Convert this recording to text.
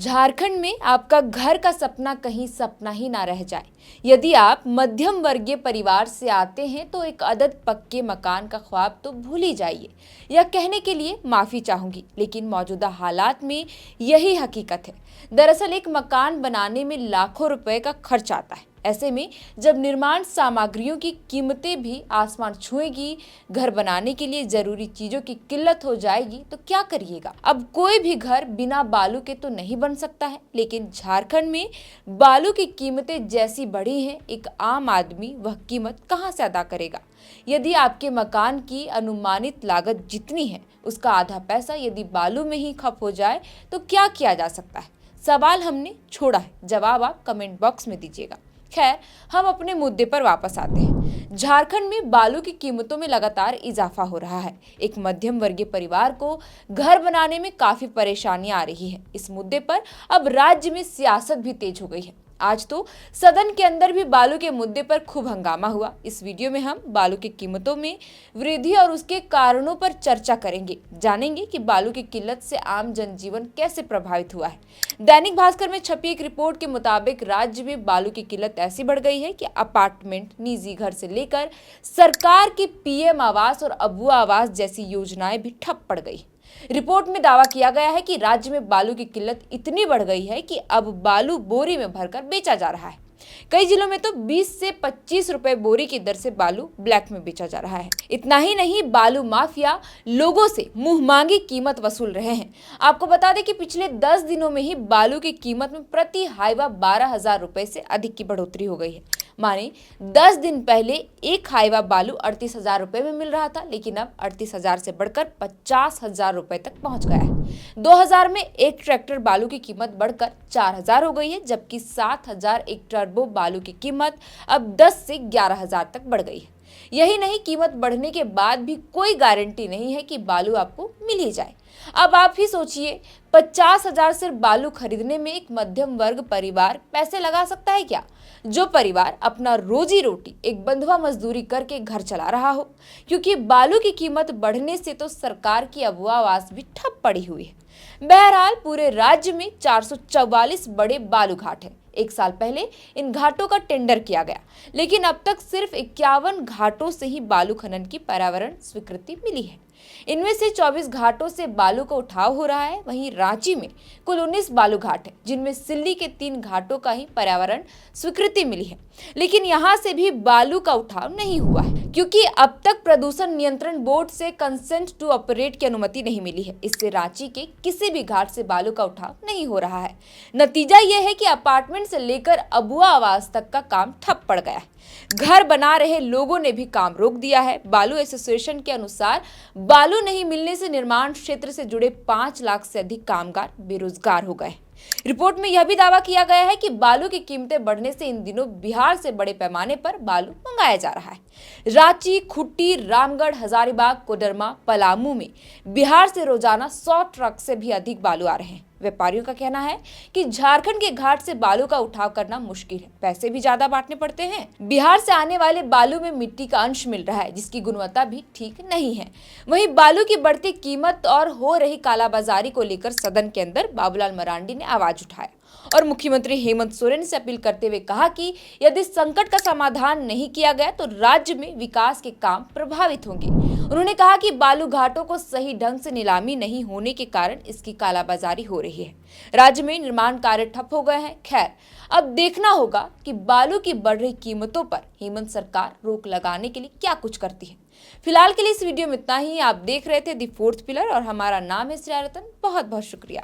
झारखंड में आपका घर का सपना कहीं सपना ही ना रह जाए। यदि आप मध्यम वर्गीय परिवार से आते हैं तो एक अदद पक्के मकान का ख्वाब तो भूल ही जाइए। यह कहने के लिए माफ़ी चाहूँगी, लेकिन मौजूदा हालात में यही हकीकत है। दरअसल एक मकान बनाने में लाखों रुपए का खर्च आता है। ऐसे में जब निर्माण सामग्रियों की कीमतें भी आसमान छुएगी, घर बनाने के लिए जरूरी चीजों की किल्लत हो जाएगी तो क्या करिएगा। अब कोई भी घर बिना बालू के तो नहीं बन सकता है, लेकिन झारखंड में बालू की कीमतें जैसी बढ़ी हैं, एक आम आदमी वह कीमत कहां से अदा करेगा। यदि आपके मकान की अनुमानित लागत जितनी है, उसका आधा पैसा यदि बालू में ही खप हो जाए तो क्या किया जा सकता है। सवाल हमने छोड़ा है, जवाब आप कमेंट बॉक्स में दीजिएगा। खैर, हम अपने मुद्दे पर वापस आते हैं। झारखंड में बालू की कीमतों में लगातार इजाफा हो रहा है। एक मध्यम वर्गीय परिवार को घर बनाने में काफी परेशानियां आ रही है। इस मुद्दे पर अब राज्य में सियासत भी तेज हो गई है। आज तो सदन के अंदर भी बालू के मुद्दे पर खूब हंगामा हुआ। इस वीडियो में हम बालू की कीमतों में वृद्धि और उसके कारणों पर चर्चा करेंगे। जानेंगे कि बालू की किल्लत से आम जनजीवन कैसे प्रभावित हुआ है। दैनिक भास्कर में छपी एक रिपोर्ट के मुताबिक राज्य में बालू की किल्लत ऐसी बढ़ गई है कि अपार्टमेंट, निजी घर से लेकर सरकार की पीएम आवास और अबुआ आवास जैसी योजनाएं भी ठप पड़ गई। रिपोर्ट में दावा किया गया है कि राज्य में बालू की किल्लत इतनी बढ़ गई है कि अब बालू बोरी में भरकर बेचा जा रहा है। कई जिलों में तो 20 से 25 रुपए बोरी की दर से बालू ब्लैक में बेचा जा रहा है। इतना ही नहीं, बालू माफिया लोगों से मुंह मांगी कीमत वसूल रहे हैं। आपको बता दें कि पिछले 10 दिनों में ही बालू की कीमत में प्रति हाइवा 12,000 रुपए से अधिक की बढ़ोतरी हो गई है। माने 10 दिन पहले एक हाइवा बालू 38,000 रुपए में मिल रहा था, लेकिन अब 38,000 से बढ़कर 50,000 रुपए तक पहुंच गया है। 2000 में एक ट्रैक्टर बालू की कीमत बढ़कर 4,000 हो गई है, जबकि 7,000 एक टर्बो बालू की कीमत अब 10 से 11,000 तक बढ़ गई है। यही नहीं, कीमत बढ़ने के बाद भी कोई गारंटी नहीं है कि बालू आपको मिल ही जाए। अब आप ही सोचिए, 50,000 से बालू खरीदने में एक मध्यम वर्ग परिवार पैसे लगा सकता है क्या? जो परिवार अपना रोजी रोटी एक बंधुआ मजदूरी करके घर चला रहा हो, क्योंकि बालू की कीमत बढ़ने से तो सरकार की अबुआ आवास भी ठप पड़ी हुई है। बहरहाल पूरे राज्य में 444 बड़े बालू घाट हैं। एक साल पहले इन घाटों का टेंडर किया गया, लेकिन अब तक सिर्फ 51 घाटों से ही बालू खनन की पर्यावरण स्वीकृति मिली है। इनमें से 24 घाटों से बालू का उठाव हो रहा है। वहीं रांची में कुल 19 बालू घाट हैं, जिनमें सिल्ली के 3 घाटों का ही पर्यावरण स्वीकृति मिली है, लेकिन यहां से भी बालू का उठाव नहीं हुआ है, क्योंकि अब तक प्रदूषण नियंत्रण बोर्ड से कंसेंट टू ऑपरेट की अनुमति नहीं मिली है। इससे रांची के किसी भी घाट से बालू का उठाव नहीं हो रहा है। नतीजा यह है कि अपार्टमेंट से लेकर अबुआ आवास तक का काम ठप पड़ गया है। घर बना रहे लोगों ने भी काम रोक दिया है। बालू एसोसिएशन के अनुसार बालू नहीं मिलने से निर्माण क्षेत्र से जुड़े 5 लाख से अधिक कामगार बेरोजगार हो गए। रिपोर्ट में यह भी दावा किया गया है कि बालू की कीमतें बढ़ने से इन दिनों बिहार से बड़े पैमाने पर बालू मंगाया जा रहा है। रांची, खुट्टी, रामगढ़, हजारीबाग, कोडरमा, पलामू में बिहार से रोजाना 100 ट्रक से भी अधिक बालू आ रहे हैं। व्यापारियों का कहना है कि झारखंड के घाट से बालू का उठाव करना मुश्किल है, पैसे भी ज्यादा बांटने पड़ते हैं। बिहार से आने वाले बालू में मिट्टी का अंश मिल रहा है, जिसकी गुणवत्ता भी ठीक नहीं है। वहीं बालू की बढ़ती कीमत और हो रही कालाबाजारी को लेकर सदन के अंदर बाबूलाल मरांडी ने आवाज उठाया और मुख्यमंत्री हेमंत सोरेन से अपील करते हुए कहा कि यदि संकट का समाधान नहीं किया गया तो राज्य में विकास के काम प्रभावित होंगे। उन्होंने कहा कि बालू घाटों को सही ढंग से नीलामी नहीं होने के कारण इसकी कालाबाजारी हो रही है। राज्य में निर्माण कार्य ठप हो गए हैं। खैर, अब देखना होगा कि बालू की बढ़ रही कीमतों पर हेमंत सरकार रोक लगाने के लिए क्या कुछ करती है। फिलहाल के लिए इस वीडियो में इतना ही। आप देख रहे थे दी फोर्थ पिलर और हमारा नाम है श्रेया रतन। बहुत बहुत शुक्रिया।